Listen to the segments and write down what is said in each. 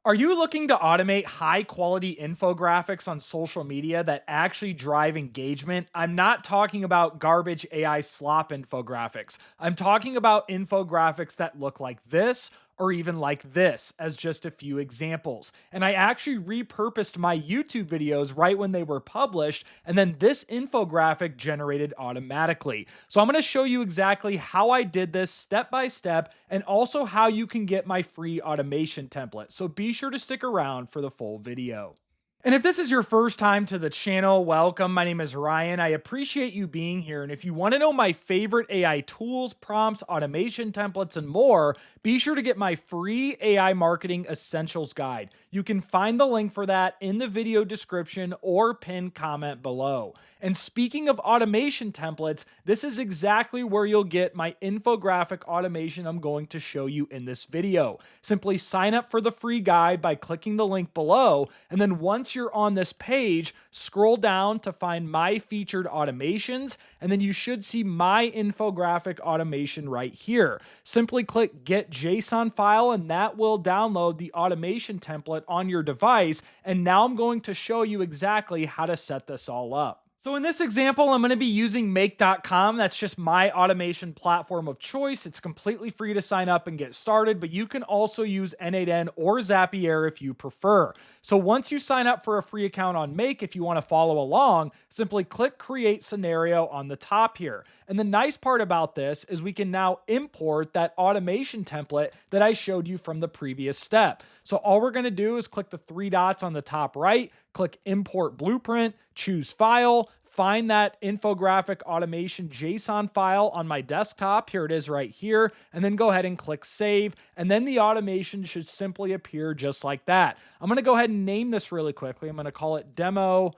Are you looking to automate high quality infographics on social media that actually drive engagement? I'm not talking about garbage AI slop infographics. I'm talking about infographics that look like this or even like this, as just a few examples. And I actually repurposed my YouTube videos right when they were published, and then this infographic generated automatically. So I'm going to show you exactly how I did this step by step, and also how you can get my free automation template. So be sure to stick around for the full video. And if this is your first time to the channel, welcome. My name is Ryan. I appreciate you being here. And if you want to know my favorite AI tools, prompts, automation templates, and more, be sure to get my free AI Marketing Essentials Guide. You can find the link for that in the video description or pinned comment below. And speaking of automation templates, this is exactly where you'll get my infographic automation I'm going to show you in this video. Simply sign up for the free guide by clicking the link below, and then once you're on this page, scroll down to find my featured automations, and then you should see my infographic automation right here. Simply click Get JSON File, and that will download the automation template on your device. And now I'm going to show you exactly how to set this all up. So in this example, I'm going to be using make.com. That's just my automation platform of choice. It's completely free to sign up and get started, but you can also use N8N or Zapier if you prefer. So once you sign up for a free account on Make, if you want to follow along, simply click Create Scenario on the top here. And the nice part about this is we can now import that automation template that I showed you from the previous step. So all we're going to do is click the three dots on the top right, click Import Blueprint, choose File, find that infographic automation JSON file on my desktop. Here it is right here. And then go ahead and click Save. And then the automation should simply appear just like that. I'm going to go ahead and name this really quickly. I'm going to call it Demo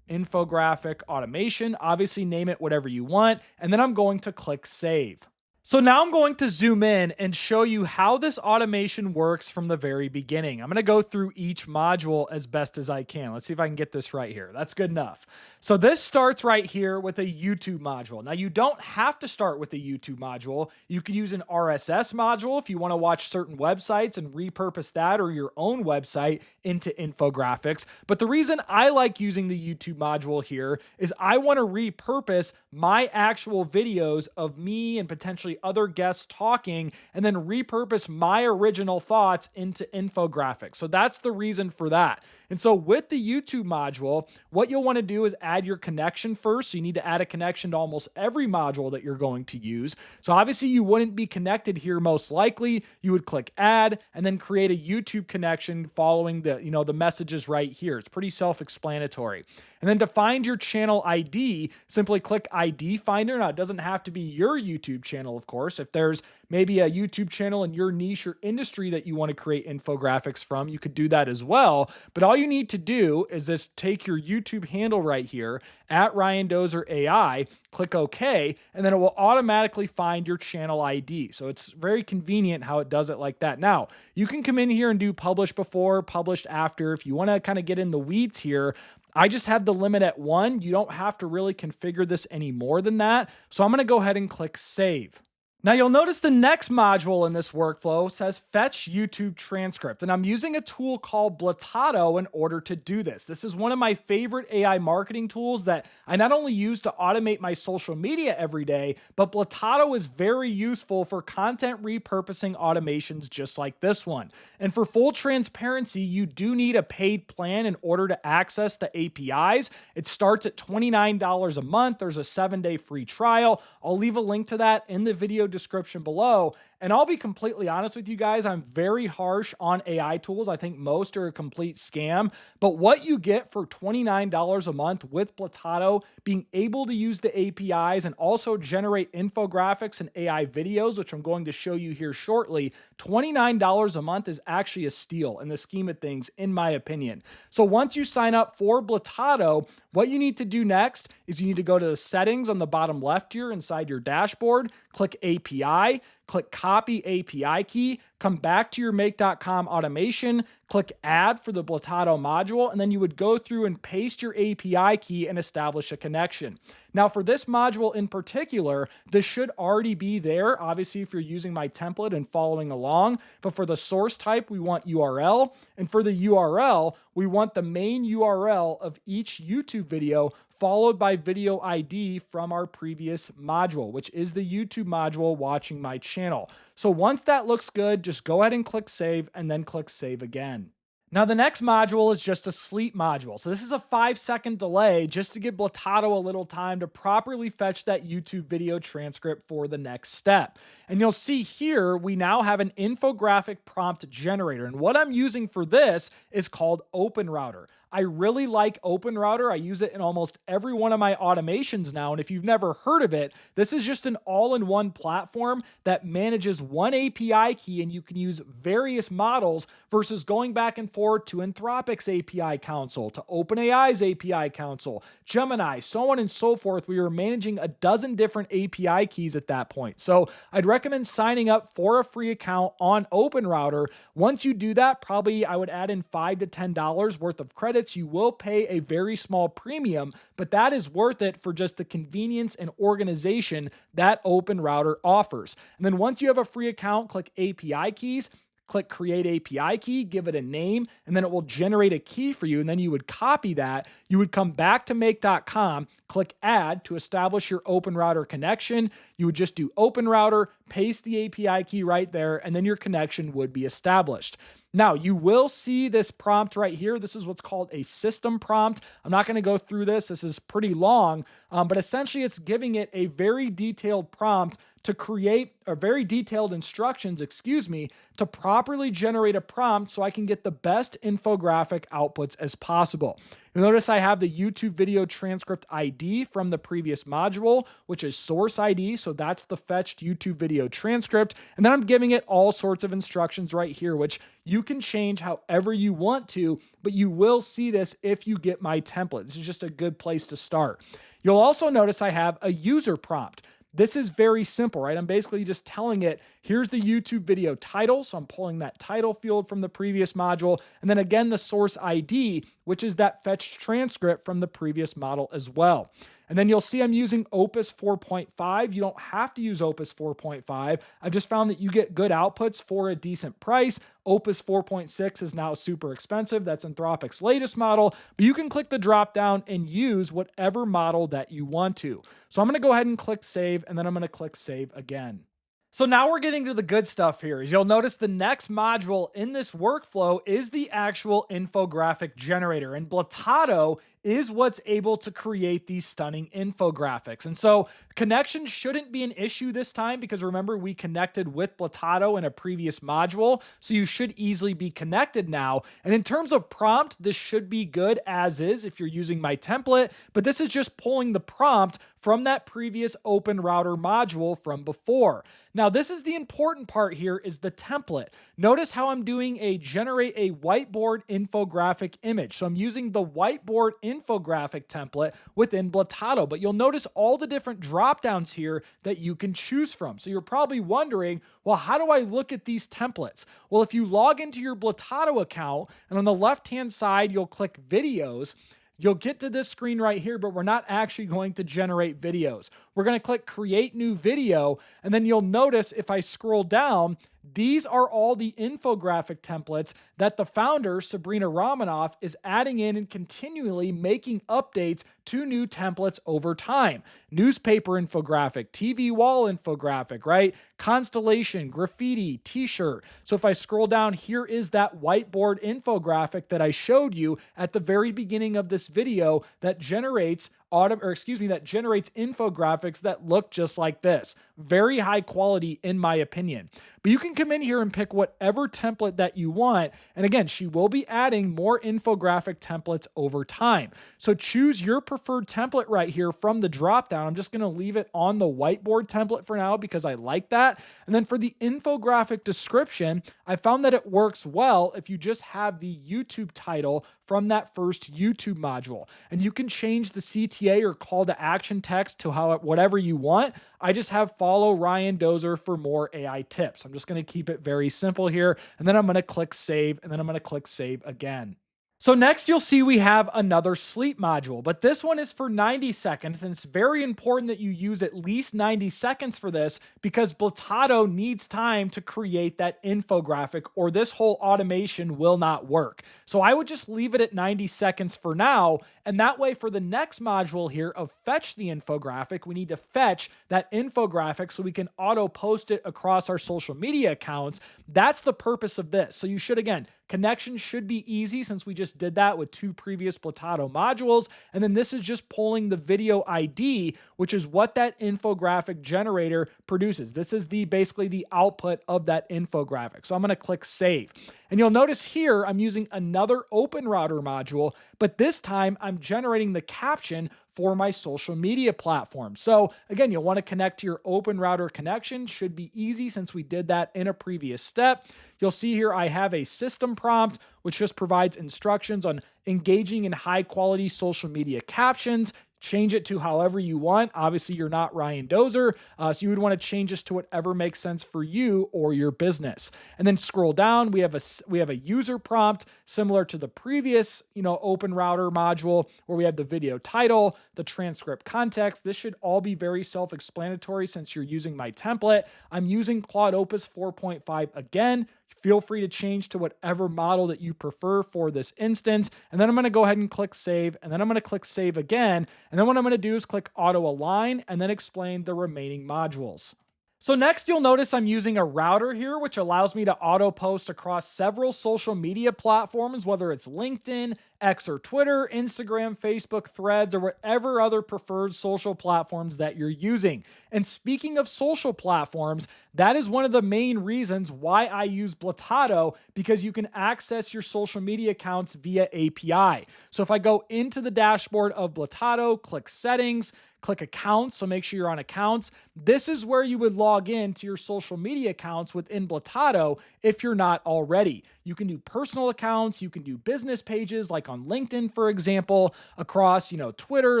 Infographic Automation. Obviously, name it whatever you want. And then I'm going to click Save. So now I'm going to zoom in and show you how this automation works from the very beginning. I'm going to go through each module as best as I can. Let's see if I can get this right here. That's good enough. So this starts right here with a YouTube module. Now you don't have to start with a YouTube module. You could use an RSS module if you want to watch certain websites and repurpose that or your own website into infographics. But the reason I like using the YouTube module here is I want to repurpose my actual videos of me and potentially other guests talking, and then repurpose my original thoughts into infographics. So that's the reason for that. And so with the YouTube module, what you'll want to do is add your connection first. So you need to add a connection to almost every module that you're going to use. So obviously you wouldn't be connected here most likely. You would click add and then create a YouTube connection following the messages right here. It's pretty self-explanatory. And then to find your channel ID, simply click ID Finder. Now it doesn't have to be your YouTube channel, of course. If there's maybe a YouTube channel in your niche or industry that you want to create infographics from, you could do that as well. But all you need to do is just take your YouTube handle right here at Ryan Dozer AI, click OK, and then it will automatically find your channel ID. So it's very convenient how it does it like that. Now, you can come in here and do publish before, published after. If you want to kind of get in the weeds here, I just have the limit at 1. You don't have to really configure this any more than that. So I'm going to go ahead and click Save. Now you'll notice the next module in this workflow says Fetch YouTube Transcript, and I'm using a tool called Blotato in order to do this. This is one of my favorite AI marketing tools that I not only use to automate my social media every day, but Blotato is very useful for content repurposing automations just like this one. And for full transparency, you do need a paid plan in order to access the APIs. It starts at $29 a month. There's a 7-day free trial. I'll leave a link to that in the video description below. And I'll be completely honest with you guys, I'm very harsh on AI tools. I think most are a complete scam. But what you get for $29 a month with Blotato, being able to use the APIs and also generate infographics and AI videos, which I'm going to show you here shortly, $29 a month is actually a steal in the scheme of things, in my opinion. So once you sign up for Blotato, what you need to do next is you need to go to the settings on the bottom left here inside your dashboard, click API, click Copy API Key, come back to your make.com automation, click add for the Blotato module, and then you would go through and paste your API key and establish a connection. Now for this module in particular, this should already be there, obviously if you're using my template and following along, but for the source type, we want URL, and for the URL, we want the main URL of each YouTube video followed by video ID from our previous module, which is the YouTube module watching my channel. So once that looks good, just go ahead and click save and then click save again. Now the next module is just a sleep module. So this is a 5-second delay just to give Blotato a little time to properly fetch that YouTube video transcript for the next step. And you'll see here, we now have an infographic prompt generator. And what I'm using for this is called OpenRouter. I really like OpenRouter. I use it in almost every one of my automations now. And if you've never heard of it, this is just an all-in-one platform that manages one API key, and you can use various models versus going back and forth to Anthropic's API console, to OpenAI's API console, Gemini, so on and so forth. We were managing a dozen different API keys at that point. So I'd recommend signing up for a free account on OpenRouter. Once you do that, probably I would add in $5 to $10 worth of credits. You will pay a very small premium, but that is worth it for just the convenience and organization that OpenRouter offers. And then once you have a free account, click API keys, click create API key, give it a name, and then it will generate a key for you. And then you would copy that. You would come back to make.com, click add to establish your OpenRouter connection. You would just do OpenRouter, paste the API key right there, and then your connection would be established. Now, you will see this prompt right here. This is what's called a system prompt. I'm not going to go through this. This is pretty long, but essentially it's giving it a very detailed prompt to create, or very detailed instructions, to properly generate a prompt so I can get the best infographic outputs as possible. You'll notice I have the YouTube video transcript ID from the previous module, which is source ID. So that's the fetched YouTube video transcript. And then I'm giving it all sorts of instructions right here, which you can change however you want to, but you will see this if you get my template. This is just a good place to start. You'll also notice I have a user prompt. This is very simple, right? I'm basically just telling it, here's the YouTube video title. So I'm pulling that title field from the previous module. And then again, the source ID, which is that fetched transcript from the previous model as well. And then you'll see I'm using Opus 4.5. You don't have to use Opus 4.5. I've just found that you get good outputs for a decent price. Opus 4.6 is now super expensive. That's Anthropic's latest model, but you can click the drop down and use whatever model that you want to. So I'm going to go ahead and click save, and then I'm going to click save again. So now we're getting to the good stuff here. As you'll notice, the next module in this workflow is the actual infographic generator, and Blotato is what's able to create these stunning infographics. And so connection shouldn't be an issue this time because remember, we connected with Blotato in a previous module, so you should easily be connected now. And in terms of prompt, this should be good as is if you're using my template, but this is just pulling the prompt from that previous OpenRouter module from before. Now, this is the important part here is the template. Notice how I'm doing a generate a whiteboard infographic image. So I'm using the whiteboard infographic template within Blotato, but you'll notice all the different drop downs here that you can choose from. So you're probably wondering, well, how do I look at these templates? Well, if you log into your Blotato account and on the left-hand side, you'll click videos, you'll get to this screen right here, but we're not actually going to generate videos. We're going to click create new video. And then you'll notice if I scroll down, these are all the infographic templates that the founder, Sabrina Romanoff, is adding in and continually making updates to new templates over time. Newspaper infographic, TV wall infographic, right? Constellation, graffiti, t-shirt. So if I scroll down, here is that whiteboard infographic that I showed you at the very beginning of this video that generates infographics that look just like this. Very high quality in my opinion. But you can come in here and pick whatever template that you want. And again, she will be adding more infographic templates over time. So choose your preferred template right here from the dropdown. I'm just going to leave it on the whiteboard template for now because I like that. And then for the infographic description, I found that it works well if you just have the YouTube title from that first YouTube module. And you can change the CTA or call to action text to whatever you want. I just have follow Ryan Dozer for more AI tips. I'm just going to keep it very simple here. And then I'm going to click save, and then I'm going to click save again. So next you'll see we have another sleep module, but this one is for 90 seconds, and it's very important that you use at least 90 seconds for this because Blotato needs time to create that infographic or this whole automation will not work. So I would just leave it at 90 seconds for now, and that way for the next module here of fetch the infographic, we need to fetch that infographic so we can auto post it across our social media accounts. That's the purpose of this. So you should, again, connection should be easy since we just did that with 2 previous Blotato modules. And then this is just pulling the video ID, which is what that infographic generator produces. This is basically the output of that infographic. So I'm going to click save. And you'll notice here I'm using another OpenRouter module, but this time I'm generating the caption for my social media platform. So again, you'll want to connect to your OpenRouter connection. Should be easy since we did that in a previous step. You'll see here I have a system prompt, which just provides instructions on engaging in high quality social media captions. Change it to however you want. Obviously, you're not Ryan Dozer, so you would want to change this to whatever makes sense for you or your business. And then scroll down. We have a user prompt similar to the previous, OpenRouter module where we have the video title, the transcript context. This should all be very self-explanatory since you're using my template. I'm using Claude Opus 4.5 again. Feel free to change to whatever model that you prefer for this instance. And then I'm going to go ahead and click save. And then I'm going to click save again. And then what I'm going to do is click auto align and then explain the remaining modules. So next you'll notice I'm using a router here, which allows me to auto post across several social media platforms, whether it's LinkedIn, X or Twitter, Instagram, Facebook, Threads, or whatever other preferred social platforms that you're using. And speaking of social platforms, that is one of the main reasons why I use Blotato, because you can access your social media accounts via API. So if I go into the dashboard of Blotato, click settings, click accounts, so make sure you're on accounts. This is where you would log in to your social media accounts within Blotato if you're not already. You can do personal accounts, you can do business pages like on LinkedIn, for example, across, Twitter,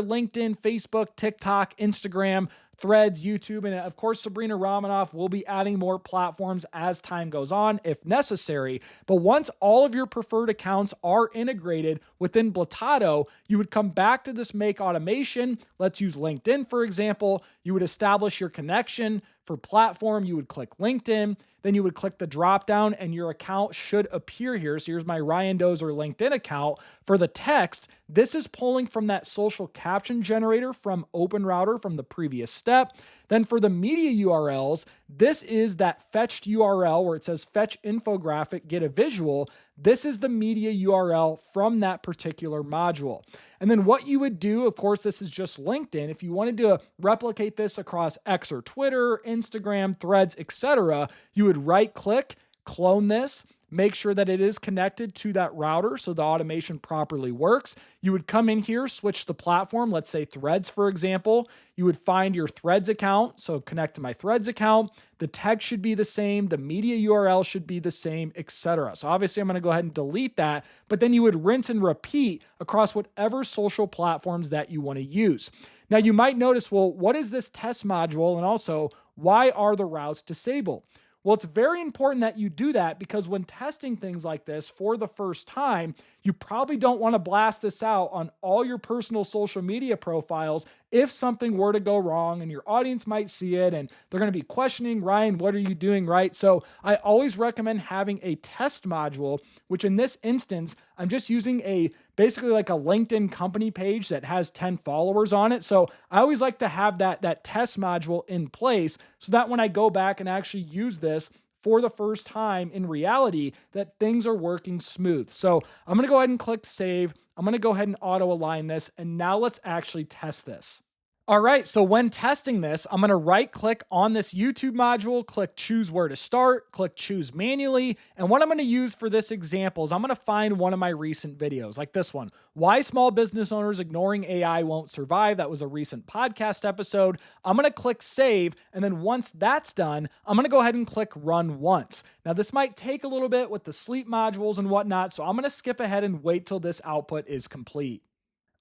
LinkedIn, Facebook, TikTok, Instagram, Threads, YouTube, and of course, Sabrina Romanoff will be adding more platforms as time goes on if necessary. But once all of your preferred accounts are integrated within Blotato, you would come back to this make automation. Let's use LinkedIn, for example. You would establish your connection. For platform, you would click LinkedIn, then you would click the drop down and your account should appear here. So here's my Ryan Dozer LinkedIn account. For the text, this is pulling from that social caption generator from OpenRouter from the previous step. Then for the media URLs, this is that fetched URL where it says fetch infographic, get a visual. This is the media URL from that particular module. And then what you would do, of course, this is just LinkedIn. If you wanted to replicate this across X or Twitter, Instagram, Threads, etc., you would right click, clone this, make sure that it is connected to that router so the automation properly works. You would come in here, switch the platform, let's say Threads, for example. You would find your Threads account, so connect to my Threads account. The text should be the same, the media URL should be the same, etc. So obviously I'm going to go ahead and delete that, but then you would rinse and repeat across whatever social platforms that you want to use. Now you might notice, well, what is this test module? And also, why are the routes disabled? Well, it's very important that you do that because when testing things like this for the first time, you probably don't want to blast this out on all your personal social media profiles if something were to go wrong, and your audience might see it and they're going to be questioning, Ryan, what are you doing, right? So I always recommend having a test module, which in this instance, I'm just using basically like a LinkedIn company page that has 10 followers on it. So I always like to have that test module in place so that when I go back and actually use this for the first time in reality, that things are working smooth. So I'm going to go ahead and click save. I'm going to go ahead and auto align this. And now let's actually test this. All right, so when testing this, I'm going to right click on this YouTube module, click choose where to start, click choose manually. And what I'm going to use for this example is I'm going to find one of my recent videos like this one, why small business owners ignoring AI won't survive. That was a recent podcast episode. I'm going to click save. And then once that's done, I'm going to go ahead and click run once. Now this might take a little bit with the sleep modules and whatnot. So I'm going to skip ahead and wait till this output is complete.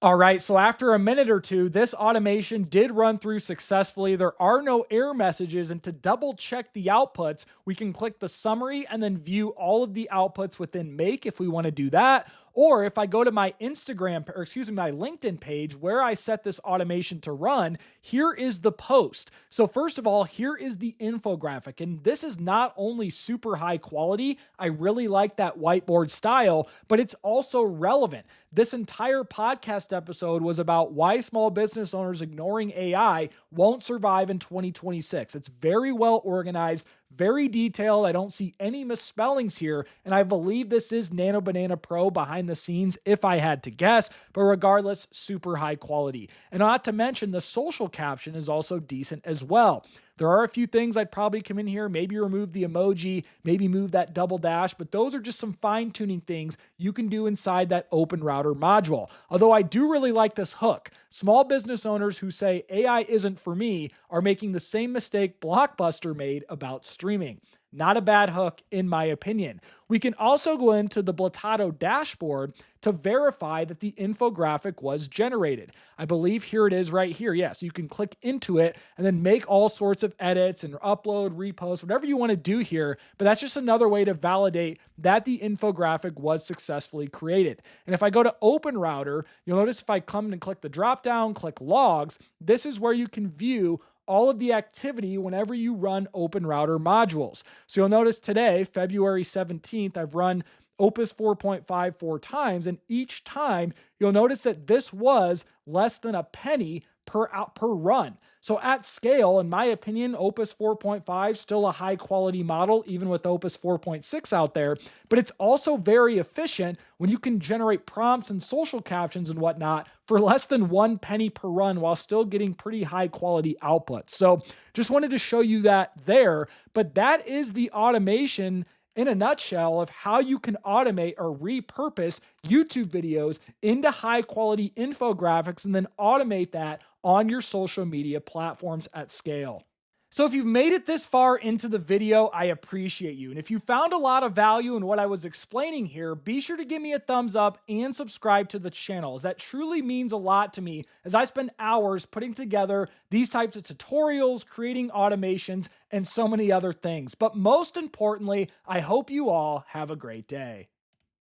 All right, so after a minute or two, this automation did run through successfully. There are no error messages, and to double check the outputs, we can click the summary and then view all of the outputs within Make if we want to do that. Or if I go to my my LinkedIn page where I set this automation to run, here is the post. So first of all, here is the infographic. And this is not only super high quality, I really like that whiteboard style, but it's also relevant. This entire podcast episode was about why small business owners ignoring AI won't survive in 2026. It's very well organized, very detailed. I don't see any misspellings here. And I believe this is Nano Banana Pro behind the scenes, if I had to guess. But regardless, super high quality. And not to mention, the social caption is also decent as well. There are a few things I'd probably come in here, maybe remove the emoji, maybe move that double dash, but those are just some fine-tuning things you can do inside that OpenRouter module. Although I do really like this hook. Small business owners who say AI isn't for me are making the same mistake Blockbuster made about streaming. Not a bad hook, in my opinion. We can also go into the Blotato dashboard to verify that the infographic was generated. I believe here it is right here. Yes, you can click into it and then make all sorts of edits and upload, repost, whatever you want to do here. But that's just another way to validate that the infographic was successfully created. And if I go to OpenRouter, you'll notice if I come and click the drop down, click logs, this is where you can view all of the activity whenever you run OpenRouter modules. So you'll notice today, February 17th, I've run Opus 4.5 4 times, and each time you'll notice that this was less than a penny per run. So at scale, in my opinion, Opus 4.5 still a high quality model, even with Opus 4.6 out there, but it's also very efficient when you can generate prompts and social captions and whatnot for less than 1 penny per run while still getting pretty high quality outputs. So just wanted to show you that there, but that is the automation in a nutshell of how you can automate or repurpose YouTube videos into high quality infographics and then automate that on your social media platforms at scale. So if you've made it this far into the video, I appreciate you. And if you found a lot of value in what I was explaining here, be sure to give me a thumbs up and subscribe to the channel, as that truly means a lot to me as I spend hours putting together these types of tutorials, creating automations, and so many other things. But most importantly, I hope you all have a great day.